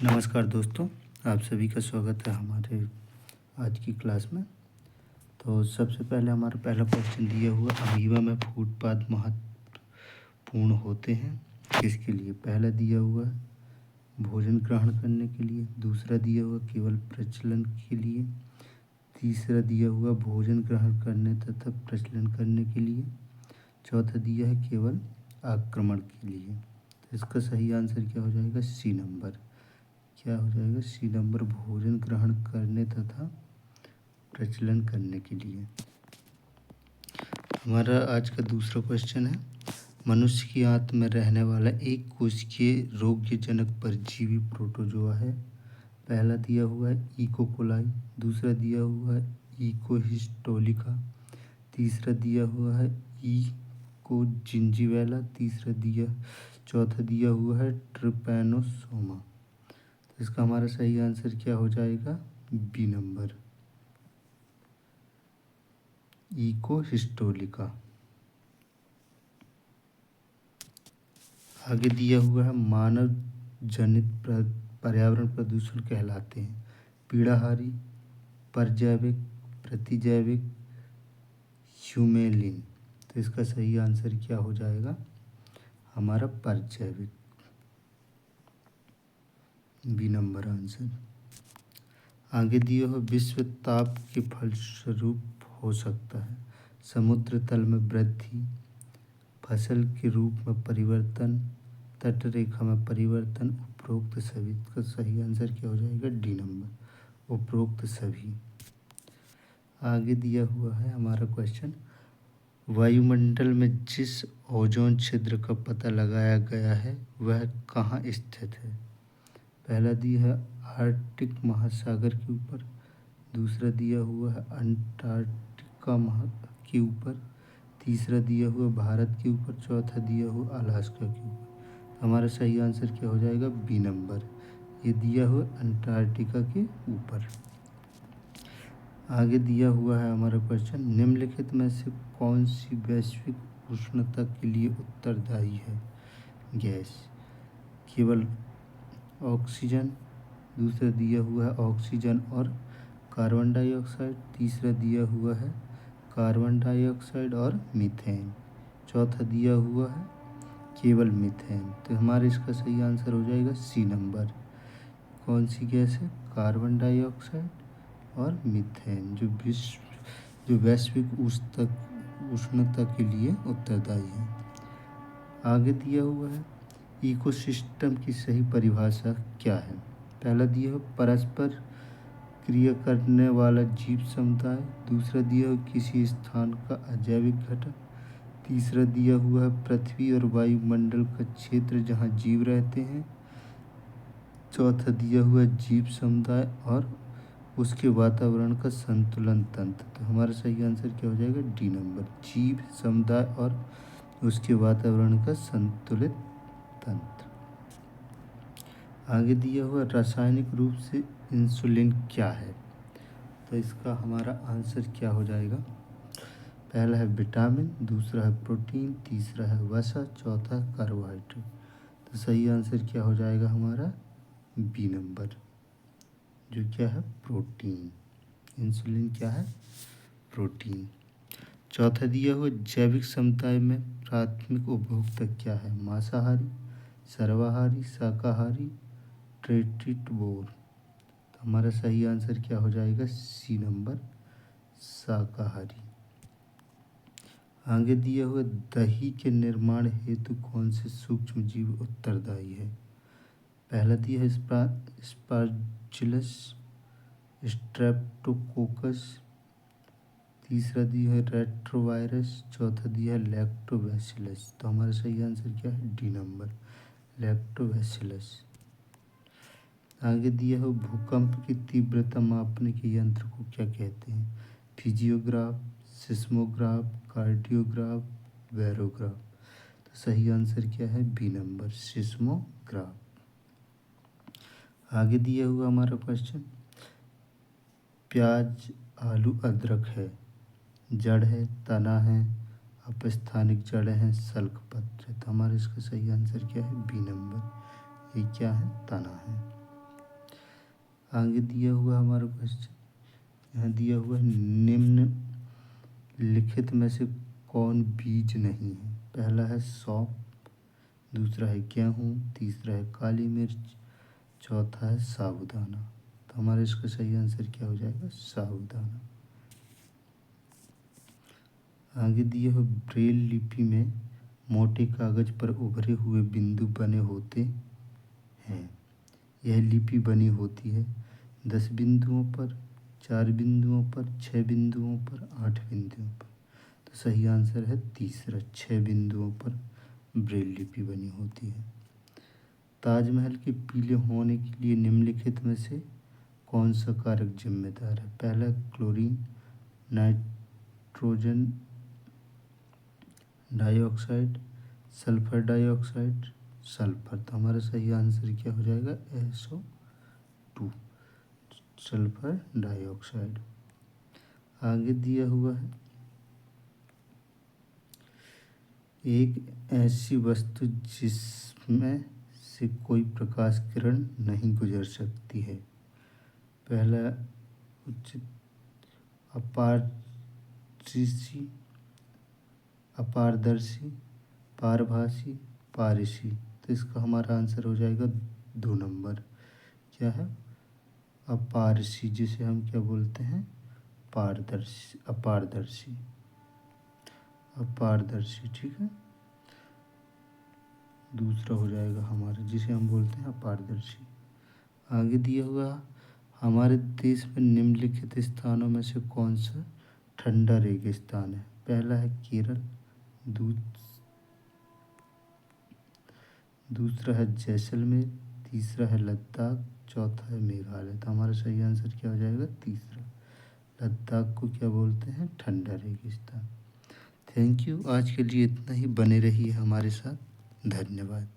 नमस्कार दोस्तों, आप सभी का स्वागत है हमारे आज की क्लास में। तो सबसे पहले हमारा पहला क्वेश्चन दिया हुआ, अमीबा में फूड पाथ महत्वपूर्ण होते हैं किसके लिए? पहला दिया हुआ है भोजन ग्रहण करने के लिए, दूसरा दिया हुआ केवल प्रचलन के लिए, तीसरा दिया हुआ भोजन ग्रहण करने तथा प्रचलन करने के लिए, चौथा दिया है केवल आक्रमण के लिए। तो इसका सही आंसर क्या हो जाएगा? C number. क्या हो जाएगा? सी नंबर, भोजन ग्रहण करने तथा प्रचलन करने के लिए। हमारा आज का दूसरा क्वेश्चन है, मनुष्य की आंत में रहने वाला एक कोशिकीय रोगजनक परजीवी प्रोटोजोआ है। पहला दिया हुआ है इकोकोलाई, दूसरा दिया हुआ है इकोहिस्टोलिका, तीसरा दिया हुआ है इकोजिंजीवेला, चौथा दिया हुआ है ट्रिपैनोसोमा। इसका हमारा सही आंसर क्या हो जाएगा? बी नंबर, इकोहिस्टोलिका। आगे दिया हुआ है मानव जनित पर्यावरण प्रदूषण कहलाते हैं पीड़ाहारी, परजैविक, प्रतिजैविक, ह्यूमेलिन। तो इसका सही आंसर क्या हो जाएगा? हमारा परजैविक, बी नंबर आंसर। आगे दिए हुए विश्व ताप के फलस्वरूप हो सकता है समुद्र तल में वृद्धि, फसल के रूप में परिवर्तन, तट रेखा में परिवर्तन, उपरोक्त सभी। का सही आंसर क्या हो जाएगा? डी नंबर, उपरोक्त सभी। आगे दिया हुआ है हमारा क्वेश्चन, वायुमंडल में जिस ओजोन छिद्र का पता लगाया गया है वह कहाँ स्थित है? पहला दिया है आर्कटिक महासागर के ऊपर, दूसरा दिया हुआ है अंटार्कटिका के ऊपर, तीसरा दिया हुआ भारत के ऊपर, चौथा दिया हुआ अलास्का के ऊपर। हमारा सही आंसर क्या हो जाएगा? बी नंबर, ये दिया हुआ अंटार्कटिका के ऊपर। आगे दिया हुआ है हमारा क्वेश्चन, निम्नलिखित में से कौन सी वैश्विक उष्णता के लिए उत्तरदायी है? गैस, केवल ऑक्सीजन, दूसरा दिया हुआ है ऑक्सीजन और कार्बन डाइऑक्साइड, तीसरा दिया हुआ है कार्बन डाइऑक्साइड और मीथेन, चौथा दिया हुआ है केवल मीथेन। तो हमारे इसका सही आंसर हो जाएगा सी नंबर। कौन सी गैस है? कार्बन डाइऑक्साइड और मीथेन, जो वैश्विक उष्णता के लिए उत्तरदायी है। आगे दिया हुआ है इकोसिस्टम की सही परिभाषा क्या है? पहला दिया है परस्पर क्रिया करने वाला जीव समुदाय, दूसरा दिया है किसी स्थान का अजैविक घटक, तीसरा दिया हुआ है पृथ्वी और वायुमंडल का क्षेत्र जहाँ जीव रहते हैं, चौथा दिया हुआ है जीव समुदाय और उसके वातावरण का संतुलन तंत्र। तो हमारा सही आंसर क्या हो जाएगा? डी नंबर, जीव समुदाय और उसके वातावरण का संतुलित तंत्र। आगे दिया हुआ रासायनिक रूप से इंसुलिन क्या है? तो इसका हमारा आंसर क्या हो जाएगा? पहला है विटामिन, दूसरा है प्रोटीन, तीसरा है वसा, चौथा कार्बोहाइड्रेट। तो सही आंसर क्या हो जाएगा हमारा? बी नंबर, जो क्या है? प्रोटीन। इंसुलिन क्या है? प्रोटीन। चौथा दिया हुआ जैविक समुदाय में प्राथमिक उपभोक्ता क्या है? मांसाहारी, सर्वाहारी, शाकाहारी, ट्रेटिटोबोर। तो हमारा सही आंसर क्या हो जाएगा? सी नंबर, शाकाहारी। आगे दिया हुआ दही के निर्माण हेतु कौन से सूक्ष्म जीव उत्तरदायी है? पहला दिया है स्पार्जिलस, स्ट्रेप्टोकोकस, तीसरा दिया है रेट्रोवायरस, चौथा दिया है लैक्टोबैसिलस। तो हमारा सही आंसर क्या है? D number, lactobacillus. आगे दिया है भूकंप की तीव्रता मापने के यंत्र को क्या कहते हैं? Physiograph, seismograph, cardiograph, barograph. तो सही आंसर क्या है? B number, seismograph. आगे दिया हुआ हमारा क्वेश्चन, प्याज, आलू, अदरक है, जड़ है, तना है, अपस्थानिक जड़ें हैं, सल्कपत्र है। तो हमारा इसका सही आंसर क्या है? बी नंबर, ये क्या है? तना है। आगे दिया हुआ हमारा क्वेश्चन, यहाँ दिया हुआ है निम्न लिखित में से कौन बीज नहीं है। पहला है सौंफ, दूसरा है गेहूँ, तीसरा है काली मिर्च, चौथा है साबूदाना। तो हमारा इसका सही आंसर क्या हो जाएगा, साबूदाना। आगे दिए हुए ब्रेल लिपि में मोटे कागज पर उभरे हुए बिंदु बने होते हैं। यह लिपि बनी होती है 10 बिंदुओं पर, 4 बिंदुओं पर, 6 बिंदुओं पर, 8 बिंदुओं पर। तो सही आंसर है तीसरा, 6 बिंदुओं पर ब्रेल लिपि बनी होती है। ताजमहल के पीले होने के लिए निम्नलिखित में से कौन सा कारक जिम्मेदार है। पहला chlorine, nitrogen dioxide, sulphur dioxide, sulphur. तो हमारा सही आंसर क्या हो जाएगा, SO2, सल्फर डाइऑक्साइड। आगे दिया हुआ है एक ऐसी वस्तु जिसमें से कोई प्रकाश किरण नहीं गुजर सकती है। पहला उचित अपारदर्शी, अपारदर्शी, पारभासी, पारसी। तो इसका हमारा आंसर हो जाएगा 2 नंबर, क्या है, अपारसी, जिसे हम क्या बोलते हैं, पारदर्शी, अपारदर्शी, अपारदर्शी, ठीक है। दूसरा हो जाएगा हमारा, जिसे हम बोलते हैं अपारदर्शी। आगे दिया हुआ हमारे देश में निम्नलिखित स्थानों में से कौन सा ठंडा रेगिस्तान है। पहला है केरल, दूसरा है जैसलमेर, तीसरा है लद्दाख, चौथा है मेघालय। तो हमारा सही आंसर क्या हो जाएगा, तीसरा, लद्दाख को क्या बोलते हैं, ठंडा रेगिस्तान। थैंक यू, आज के लिए इतना ही। बने रहिए हमारे साथ, धन्यवाद।